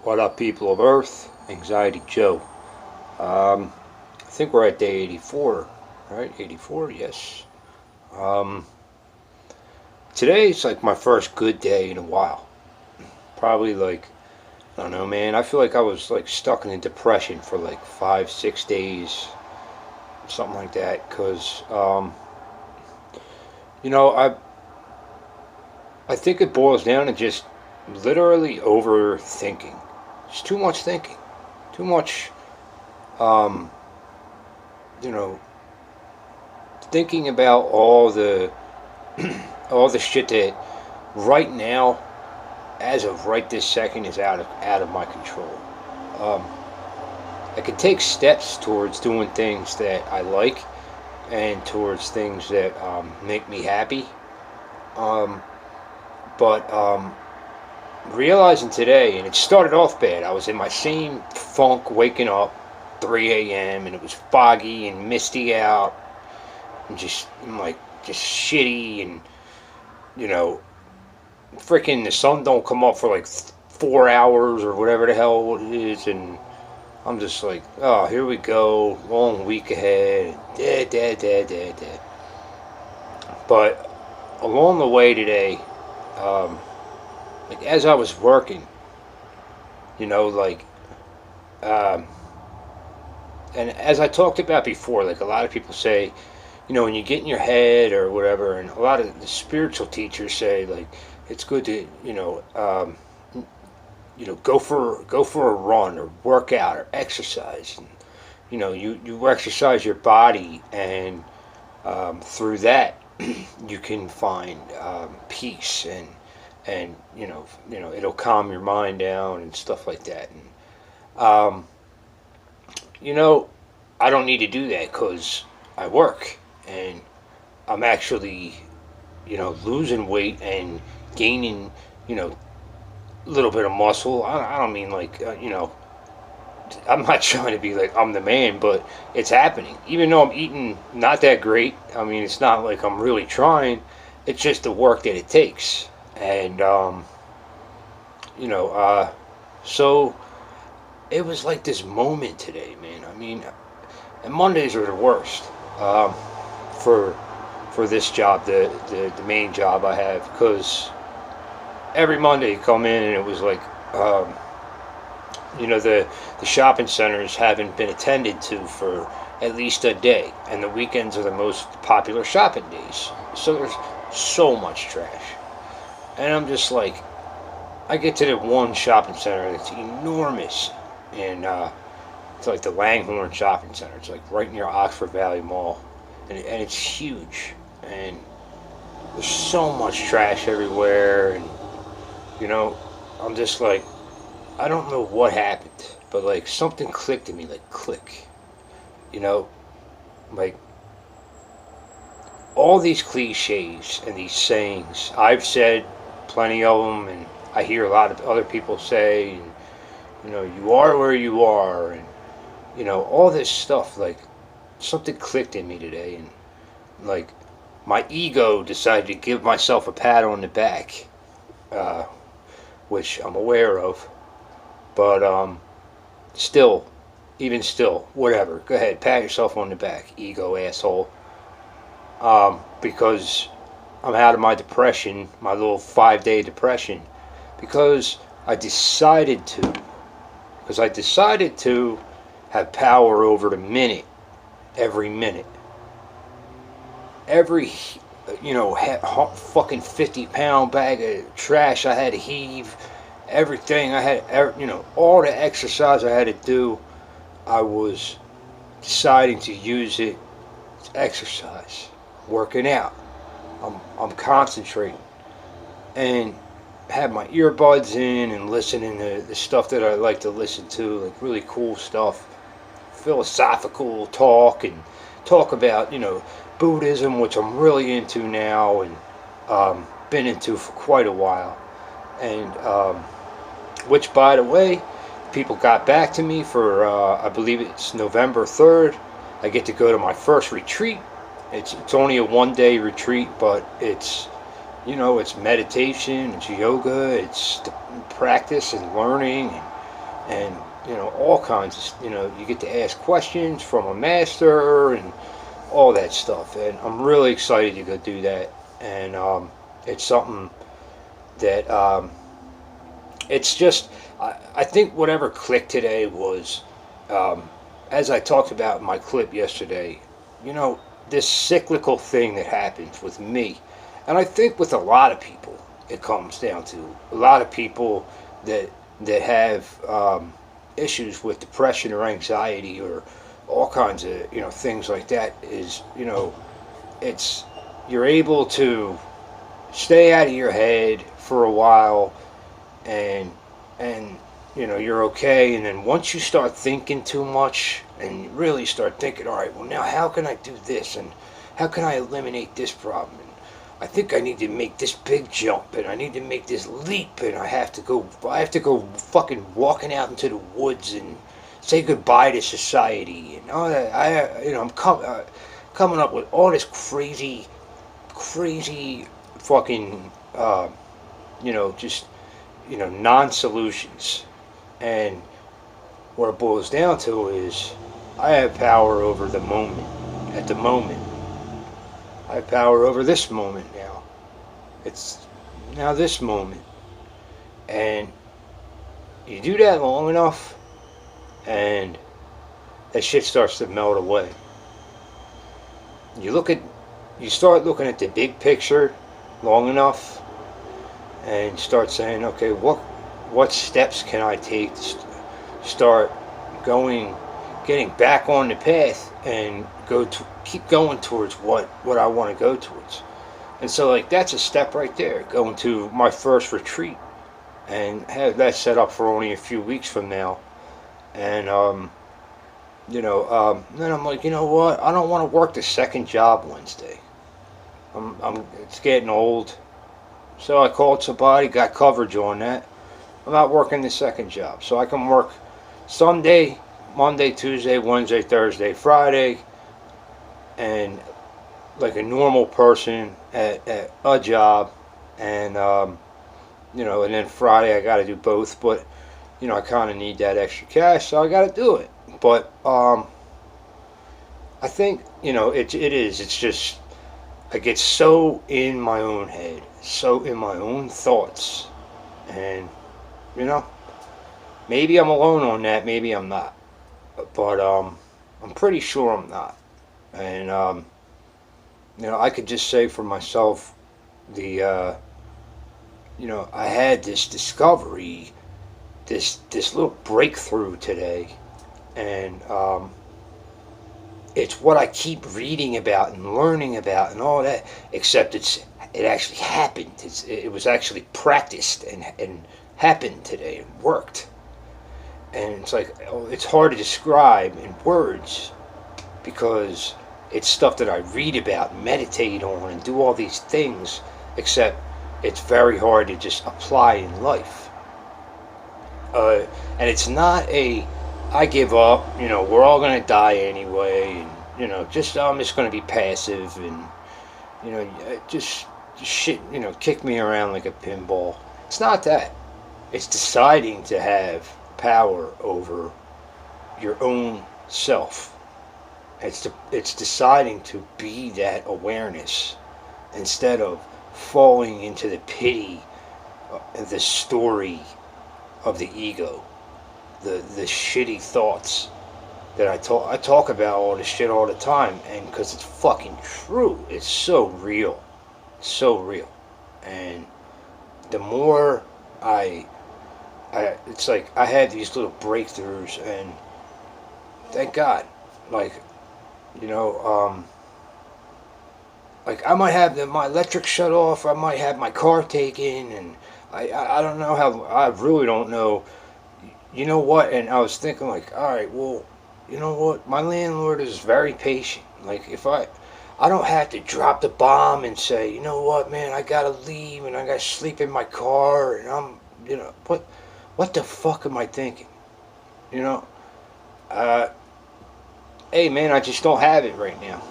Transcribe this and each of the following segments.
What up, people of Earth? Anxiety Joe. I think we're at day 84, right? 84, yes. Um, Today's like my first good day in a while. Probably like, I don't know, man. I feel like I was like stuck in a depression for like 5, 6 days, something like that. You know, I, I think it boils down to just literally overthinking. It's too much thinking. Too much, um, you know, thinking about all the shit that right now, as of right this second, is out of my control. Um, I can take steps towards doing things that I like and towards things that make me happy. Um, but realizing today, and it started off bad. I was in my same funk, waking up 3 a.m. and it was foggy and misty out, and just shitty, and you know freaking the sun don't come up for like 4 hours or whatever the hell it is, and I'm just like, oh, here we go, long week ahead, da. But along the way today, um, like as I was working, you know, like, um, and as I talked about before, like a lot of people say, when you get in your head or whatever, and a lot of the spiritual teachers say, like, it's good to, go for a run or work out or exercise, and you exercise your body, and through that you can find peace, and it'll calm your mind down and stuff like that. And you know, I don't need to do that because I work, and I'm actually losing weight and gaining you know a little bit of muscle. I don't mean like I'm not trying to be like I'm the man, but it's happening. Even though I'm eating not that great, I mean, it's not like I'm really trying. It's just the work that it takes, and you know, uh, so it was like this moment today, man. I mean, and Mondays are the worst for this job, the main job I have, because every Monday you come in and it was like, the shopping centers haven't been attended to for at least a day, and the weekends are the most popular shopping days. So there's so much trash, and I'm just like, I get to the one shopping center that's enormous, and it's like the Langhorne Shopping Center. It's like right near Oxford Valley Mall, and it's huge, and there's so much trash everywhere, and you know, I'm just like, I don't know what happened, but like something clicked in me, like click, you know, like all these cliches and these sayings. I've said plenty of them, and I hear a lot of other people say, and, you are where you are, and all this stuff. Like something clicked in me today, and like my ego decided to give myself a pat on the back, uh, which I'm aware of. But still, even still, whatever. Go ahead, pat yourself on the back, ego asshole. Because I'm out of my depression, my little 5 day depression, because I decided to. Because I decided to have power over the minute, every minute. Every, fucking 50-pound bag of trash I had to heave, everything I had, all the exercise I had to do, I was deciding to use it as exercise, working out. I'm concentrating, and have my earbuds in and listening to the stuff that I like to listen to, like really cool stuff, philosophical talk, and talk about, Buddhism, which I'm really into now, and been into for quite a while. And which, by the way, people got back to me for, I believe it's November 3rd. I get to go to my first retreat. It's only a 1 day retreat, but it's meditation, it's yoga, it's the practice and learning, and and all kinds of, you get to ask questions from a master and all that stuff. And I'm really excited to go do that. And it's something that it's just, I think whatever clicked today was, um, as I talked about in my clip yesterday, you know, this cyclical thing that happens with me. And I think with a lot of people, it comes down to a lot of people that have issues with depression or anxiety or all kinds of things like that. Is it's you're able to stay out of your head for a while, and and you're okay. And then once you start thinking too much and you really start thinking, all right, well, now how can I do this, and how can I eliminate this problem, and I think I need to make this big jump, and I need to make this leap, and I have to go fucking walking out into the woods and say goodbye to society and all that. I'm coming up with all this crazy fucking just non-solutions. And what it boils down to is I have power over the moment. At the moment, I have power over this moment now. It's now this moment. And you do that long enough, and that shit starts to melt away. You look at, you start looking at the big picture long enough, and start saying, okay, what steps can I take to start going, getting back on the path, and keep going towards what I want to go towards. And so, like, that's a step right there, going to my first retreat and have that set up for only a few weeks from now. And then I'm like, you know what, I don't want to work the second job Wednesday. It's getting old. So I called somebody, got coverage on that. I'm not working the second job, so I can work Sunday, Monday, Tuesday, Wednesday, Thursday, Friday, and like a normal person at a job. And and then Friday I got to do both. But I kind of need that extra cash, so I got to do it. But I think it is. It's just I get so in my own head, so in my own thoughts, and you know maybe I'm alone on that, maybe I'm not, but I'm pretty sure I'm not. And I could just say for myself, the I had this discovery, this little breakthrough today, and it's what I keep reading about and learning about and all that. Except it actually happened. It was actually practiced and happened today and worked. And it's like, it's hard to describe in words because it's stuff that I read about, meditate on, and do all these things. Except it's very hard to just apply in life. And it's not I give up. We're all gonna die anyway, and just I'm just gonna be passive, and just shit. Kick me around like a pinball. It's not that. It's deciding to have power over your own self. It's deciding to be that awareness instead of falling into the pity, the story of the ego, the shitty thoughts that I talk about all this shit all the time, and because it's fucking true. It's so real, so real. And the more it's like I had these little breakthroughs, and thank God, like you know, like I might have my electric shut off, I might have my car taken, and I don't know how, I really don't know. You know what? And I was thinking, like, all right, well, you know what? My landlord is very patient. Like, if I don't have to drop the bomb and say, you know what, man, I gotta leave and I gotta sleep in my car, and what the fuck am I thinking? You know, uh, hey, man, I just don't have it right now.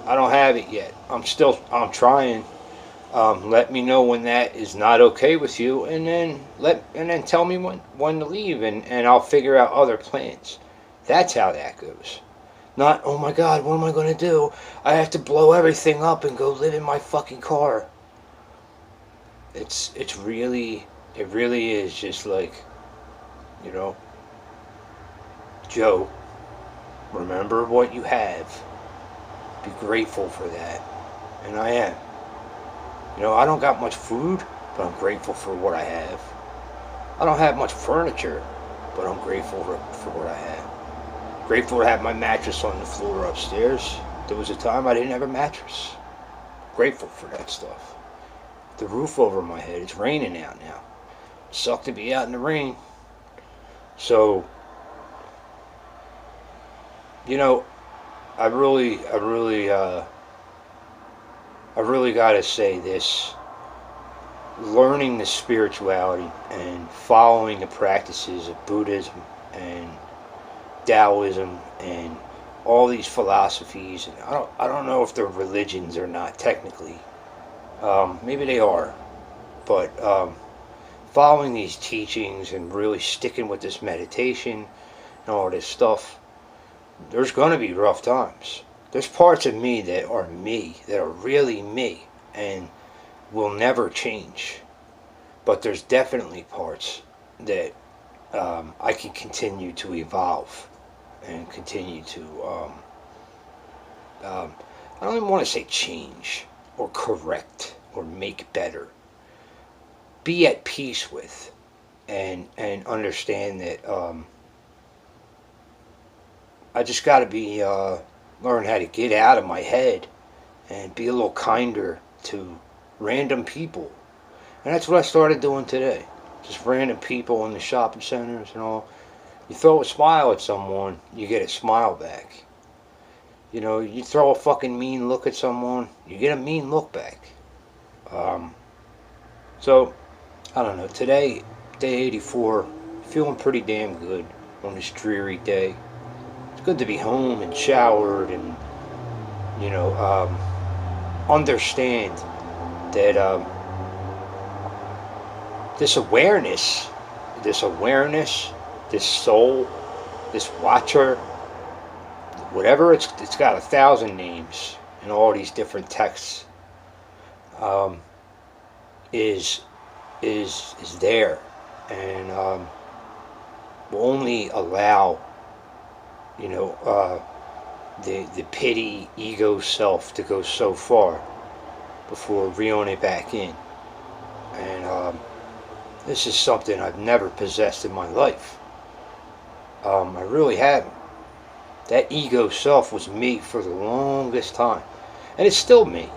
I don't have it yet. I'm trying. Let me know when that is not okay with you, and then tell me when to leave, and I'll figure out other plans. That's how that goes. Not, oh my God, what am I gonna do? I have to blow everything up and go live in my fucking car. It's really, it really is just like, you know, Joe, remember what you have. Be grateful for that. And I am. I don't got much food, but I'm grateful for what I have. I don't have much furniture, but I'm grateful for what I have. Grateful to have my mattress on the floor upstairs. There was a time I didn't have a mattress. Grateful for that stuff. The roof over my head. It's raining out now. Sucked to be out in the rain. So, you know, I really gotta say this. Learning the spirituality and following the practices of Buddhism and Taoism and all these philosophies, and I don't know if they're religions or not technically. Maybe they are, but following these teachings and really sticking with this meditation and all this stuff, there's going to be rough times. There's parts of me, that are really me, and will never change. But there's definitely parts that I can continue to evolve and continue to, I don't even want to say change or correct or make better. Be at peace with, and understand that I just got to be learn how to get out of my head and be a little kinder to random people. And that's what I started doing today. Just random people in the shopping centers and all. You throw a smile at someone, you get a smile back. You throw a fucking mean look at someone, you get a mean look back. Um, so, I don't know. Today, day 84, feeling pretty damn good on this dreary day. It's good to be home and showered and, you know, um, understand that this awareness, this soul, this watcher, whatever it's got 1,000 names in all these different texts, um, is is there, and will only allow the pity ego self to go so far before reeling it back in. And this is something I've never possessed in my life. I really haven't. That ego self was me for the longest time, and it's still me.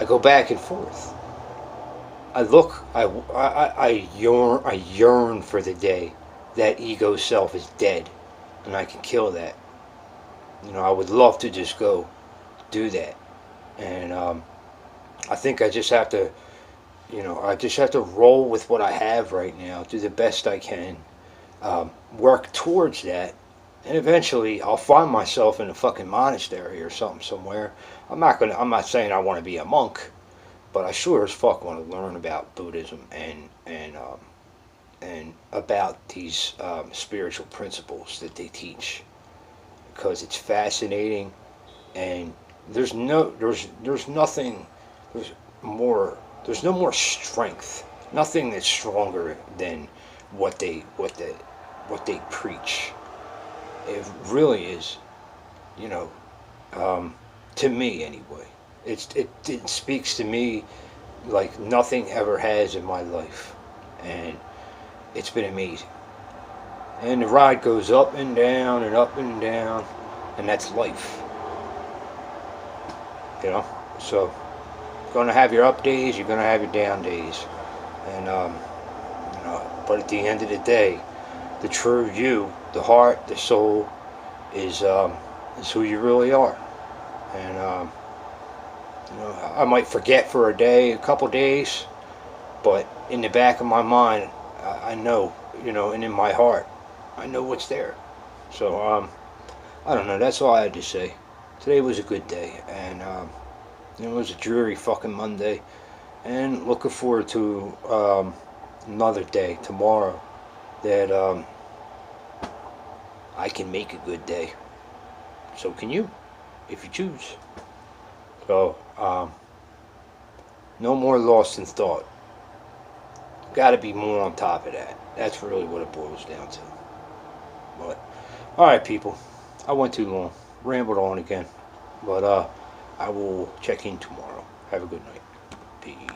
I go back and forth. I yearn for the day that ego self is dead, and I can kill that. I would love to just go do that, and I think I just have to, roll with what I have right now, do the best I can, work towards that, and eventually I'll find myself in a fucking monastery or something somewhere. I'm not saying I want to be a monk, but I sure as fuck want to learn about Buddhism and about these spiritual principles that they teach, because it's fascinating, and there's nothing there's there's no more strength, nothing that's stronger than what they preach. It really is, you know, to me anyway. It speaks to me like nothing ever has in my life, and it's been amazing. And the ride goes up and down and up and down, and that's life, So, you're gonna have your up days, you're gonna have your down days, and But at the end of the day, the true you, the heart, the soul, is who you really are. And I might forget for a day, a couple days, but in the back of my mind, I know, and in my heart, I know what's there. So I don't know. That's all I had to say. Today was a good day, and it was a dreary fucking Monday, and looking forward to another day tomorrow that I can make a good day. So can you, if you choose. So no more lost in thought. Got to be more on top of that. That's really what it boils down to. But all right, people, I went too long, rambled on again. But I will check in tomorrow. Have a good night. Peace.